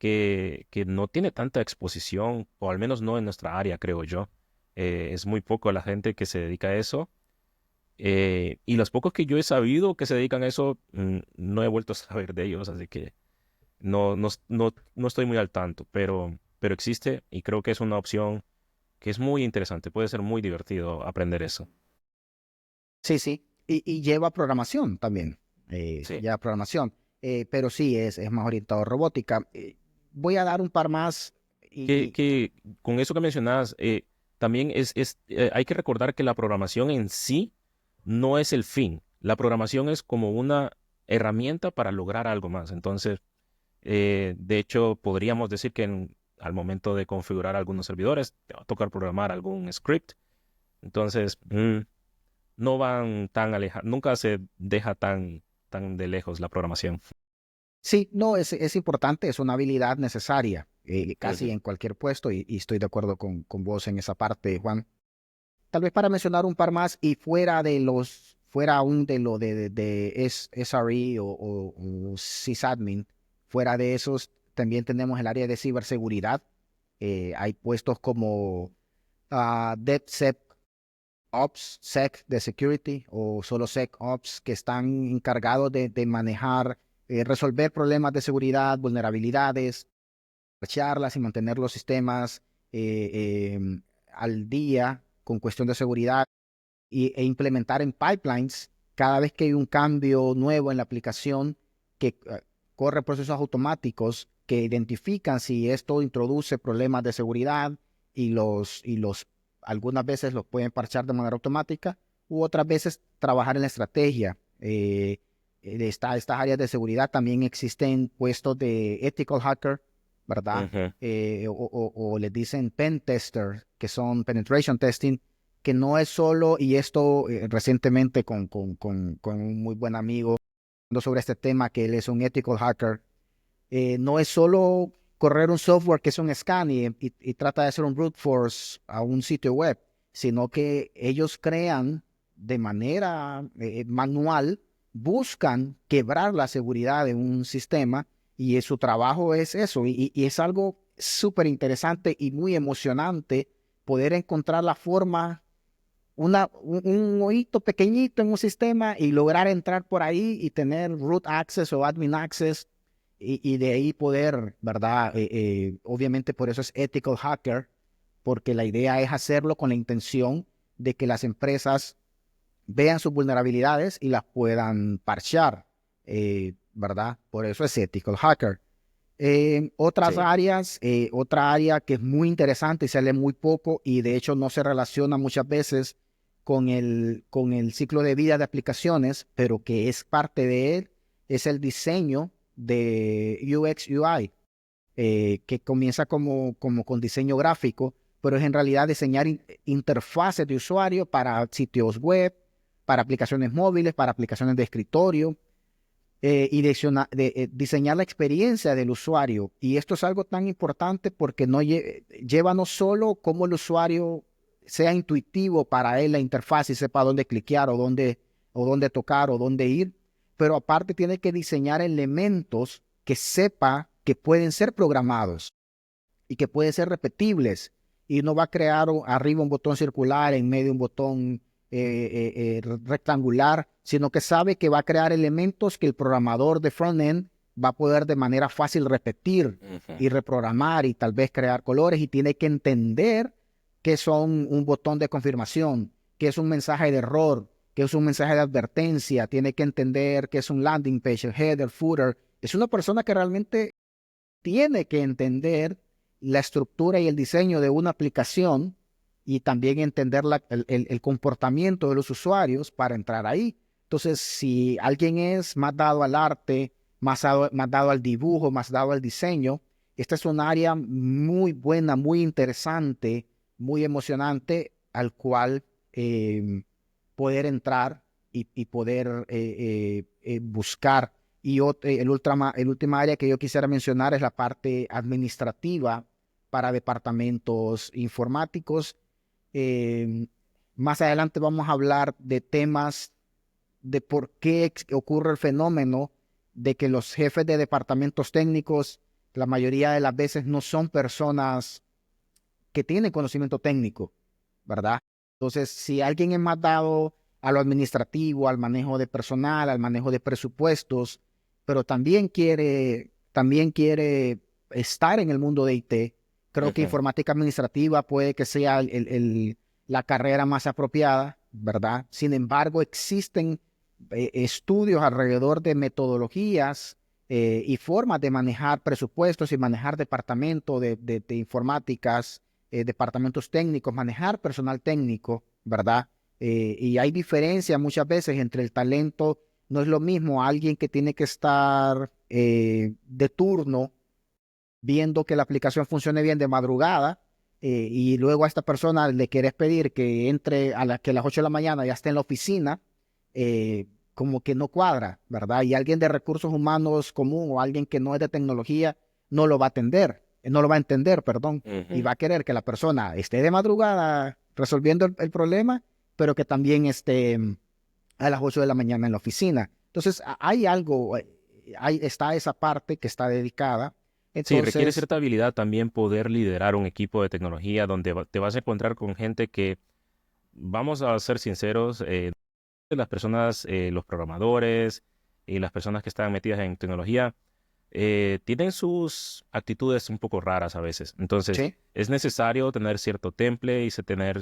que no tiene tanta exposición, o al menos no en nuestra área, creo yo. Es muy poco la gente que se dedica a eso. Y los pocos que yo he sabido que se dedican a eso, no he vuelto a saber de ellos, así que no estoy muy al tanto, pero existe y creo que es una opción que es muy interesante. Puede ser muy divertido aprender eso. Sí, sí. Y lleva programación también. Sí. Lleva programación. Pero sí, es más orientado a robótica. Voy a dar un par más. Que con eso que mencionabas, también hay que recordar que la programación en sí no es el fin. La programación es como una herramienta para lograr algo más. Entonces, de hecho, podríamos decir que al momento de configurar algunos servidores, te va a tocar programar algún script. Entonces, no van tan alejados, nunca se deja tan de lejos la programación. Sí, no, es importante, es una habilidad necesaria casi Ujú. en cualquier puesto y estoy de acuerdo con vos en esa parte, Juan. Tal vez para mencionar un par más y fuera aún de lo de SRE o sysadmin, fuera de esos también tenemos el área de ciberseguridad. Hay puestos como DevSecOps, Sec de Security o solo SecOps que están encargados de manejar, resolver problemas de seguridad, vulnerabilidades, parchearlas y mantener los sistemas al día con cuestión de seguridad e implementar en pipelines cada vez que hay un cambio nuevo en la aplicación que corre procesos automáticos que identifican si esto introduce problemas de seguridad y los algunas veces los pueden parchar de manera automática u otras veces trabajar en la estrategia. Estas áreas de seguridad también existen puestos de ethical hacker, ¿verdad? Ujú. O les dicen pen tester, que son penetration testing, que no es solo, y esto recientemente con un muy buen amigo, hablando sobre este tema, que él es un ethical hacker, no es solo correr un software que es un scan y trata de hacer un brute force a un sitio web, sino que ellos crean de manera manual, buscan quebrar la seguridad de un sistema y su trabajo es eso. Y es algo súper interesante y muy emocionante poder encontrar la forma un hoyito pequeñito en un sistema y lograr entrar por ahí y tener root access o admin access y de ahí poder, ¿verdad? Obviamente por eso es ethical hacker, porque la idea es hacerlo con la intención de que las empresas vean sus vulnerabilidades y las puedan parchear, ¿verdad? Por eso es ethical hacker. Otras Sí. áreas, otra área que es muy interesante y se lee muy poco y de hecho no se relaciona muchas veces con el ciclo de vida de aplicaciones, pero que es parte de él, es el diseño de UX UI, que comienza como con diseño gráfico, pero es en realidad diseñar interfaces de usuario para sitios web, para aplicaciones móviles, para aplicaciones de escritorio y diseñar la experiencia del usuario. Y esto es algo tan importante porque lleva no solo cómo el usuario sea intuitivo para él la interfaz y sepa dónde cliquear o dónde tocar o dónde ir, pero aparte tiene que diseñar elementos que sepa que pueden ser programados y que pueden ser repetibles. Y no va a crear arriba un botón circular, en medio un botón rectangular, sino que sabe que va a crear elementos que el programador de frontend va a poder de manera fácil repetir Ujú. y reprogramar y tal vez crear colores y tiene que entender qué son un botón de confirmación, qué es un mensaje de error, qué es un mensaje de advertencia, tiene que entender qué es un landing page, el header, footer. Es una persona que realmente tiene que entender la estructura y el diseño de una aplicación y también entender el comportamiento de los usuarios para entrar ahí. Entonces, si alguien es más dado al arte, más dado al dibujo, más dado al diseño, esta es un área muy buena, muy interesante, muy emocionante, al cual poder entrar y poder buscar el última área que yo quisiera mencionar es la parte administrativa para departamentos informáticos. Eh, Más adelante vamos a hablar de temas de por qué ocurre el fenómeno de que los jefes de departamentos técnicos la mayoría de las veces no son personas que tienen conocimiento técnico, ¿verdad? Entonces, si alguien es más dado a lo administrativo, al manejo de personal, al manejo de presupuestos, pero también quiere estar en el mundo de IT, creo que Ujú. informática administrativa puede que sea la carrera más apropiada, ¿verdad? Sin embargo, existen estudios alrededor de metodologías y formas de manejar presupuestos y manejar departamentos de informáticas, departamentos técnicos, manejar personal técnico, ¿verdad? Y hay diferencia muchas veces entre el talento, no es lo mismo alguien que tiene que estar de turno viendo que la aplicación funcione bien de madrugada, y luego a esta persona le quieres pedir que entre que a las 8 de la mañana ya esté en la oficina, como que no cuadra, ¿verdad? Y alguien de recursos humanos común o alguien que no es de tecnología no lo va a atender, no lo va a entender, perdón, y Ujú. va a querer que la persona esté de madrugada resolviendo el problema, pero que también esté a las 8 de la mañana en la oficina. Entonces, hay algo, está esa parte que está dedicada. Sí, requiere Entonces, cierta habilidad también poder liderar un equipo de tecnología donde te vas a encontrar con gente que, vamos a ser sinceros, las personas, los programadores y las personas que están metidas en tecnología, tienen sus actitudes un poco raras a veces. Entonces, sí, es necesario tener cierto temple y tener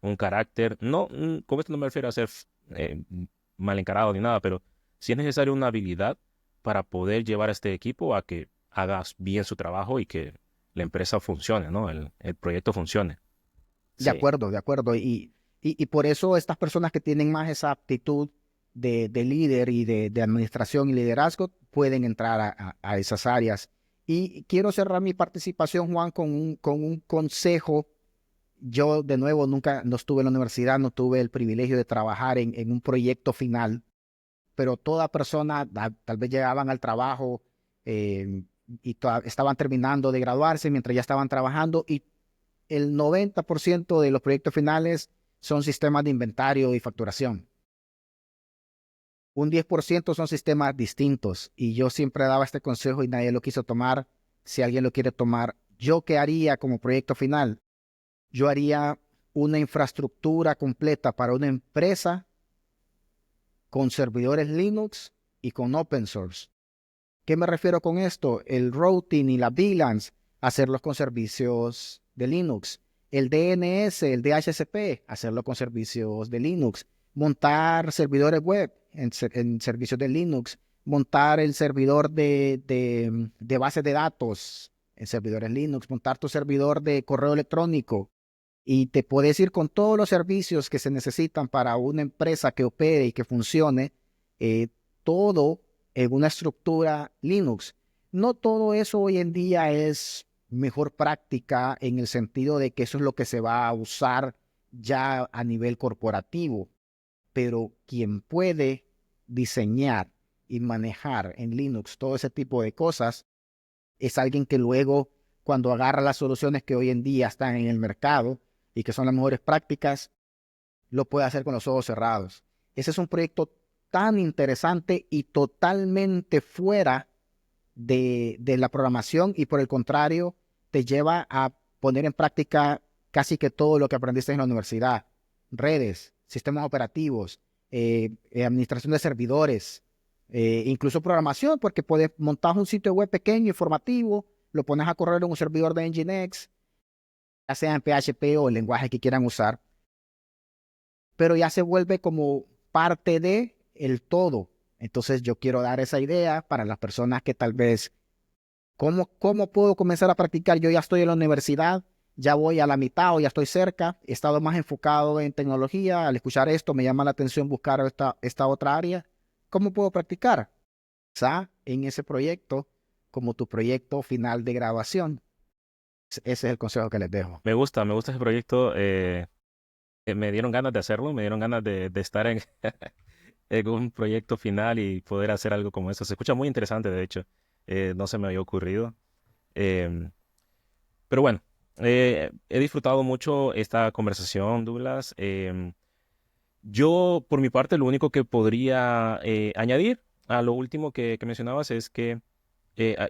un carácter. No, con esto no me refiero a ser eh, mal encarado ni nada, pero sí es necesario una habilidad para poder llevar a este equipo a que hagas bien su trabajo y que la empresa funcione, ¿no? El proyecto funcione. de Sí. acuerdo, de acuerdo. Y por eso estas personas que tienen más esa aptitud de líder y de administración y liderazgo pueden entrar a esas áreas. Y quiero cerrar mi participación, Juan, con un consejo. Yo, de nuevo, nunca no estuve en la universidad, no tuve el privilegio de trabajar en un proyecto final, pero toda persona, tal vez llegaban al trabajo y estaban terminando de graduarse mientras ya estaban trabajando, y el 90% de los proyectos finales son sistemas de inventario y facturación. Un 10% son sistemas distintos, y yo siempre daba este consejo y nadie lo quiso tomar. Si alguien lo quiere tomar, ¿yo qué haría como proyecto final? Yo haría una infraestructura completa para una empresa con servidores Linux y con open source. ¿Qué me refiero con esto? El routing y la VLANs, hacerlos con servicios de Linux. El DNS, el DHCP, hacerlo con servicios de Linux. Montar servidores web en servicios de Linux. Montar el servidor de bases de datos en servidores Linux. Montar tu servidor de correo electrónico. Y te puedes ir con todos los servicios que se necesitan para una empresa que opere y que funcione, todo en una estructura Linux. No todo eso hoy en día es mejor práctica en el sentido de que eso es lo que se va a usar ya a nivel corporativo, pero quien puede diseñar y manejar en Linux todo ese tipo de cosas es alguien que luego, cuando agarra las soluciones que hoy en día están en el mercado y que son las mejores prácticas, lo puede hacer con los ojos cerrados. Ese es un proyecto tan interesante y totalmente fuera de la programación, y por el contrario, te lleva a poner en práctica casi que todo lo que aprendiste en la universidad: redes, sistemas operativos, administración de servidores, incluso programación, porque puedes montar un sitio web pequeño, informativo, lo pones a correr en un servidor de Nginx, ya sea en PHP o el lenguaje que quieran usar, pero ya se vuelve como parte de el todo. Entonces yo quiero dar esa idea para las personas que tal vez, ¿cómo puedo comenzar a practicar? Yo ya estoy en la universidad, ya voy a la mitad o ya estoy cerca, he estado más enfocado en tecnología. Al escuchar esto me llama la atención buscar esta otra área. ¿Cómo puedo practicar? Quizá en ese proyecto como tu proyecto final de graduación. Ese es el consejo que les dejo. Me gusta ese proyecto. Me dieron ganas de hacerlo, me dieron ganas de estar en un proyecto final y poder hacer algo como eso. Se escucha muy interesante, de hecho. No se me había ocurrido. Em, pero bueno, he disfrutado mucho esta conversación, Douglas. Yo, por mi parte, lo único que podría añadir a lo último que mencionabas es que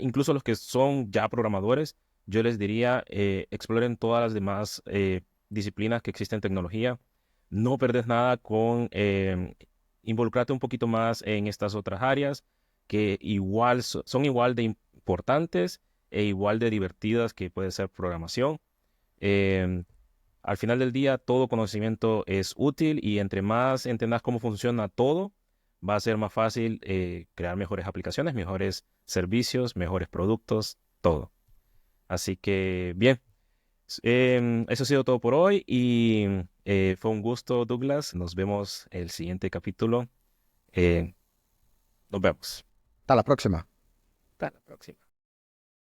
incluso los que son ya programadores, yo les diría, exploren todas las demás disciplinas que existen en tecnología. No perdés nada con involucrarte un poquito más en estas otras áreas que igual son igual de importantes e igual de divertidas que puede ser programación. Em, Al final del día, todo conocimiento es útil y entre más entendas cómo funciona todo, va a ser más fácil crear mejores aplicaciones, mejores servicios, mejores productos, todo. Así que, bien, eso ha sido todo por hoy y fue un gusto, Douglas. Nos vemos el siguiente capítulo. Eh, Nos vemos. Hasta la próxima. Hasta la próxima.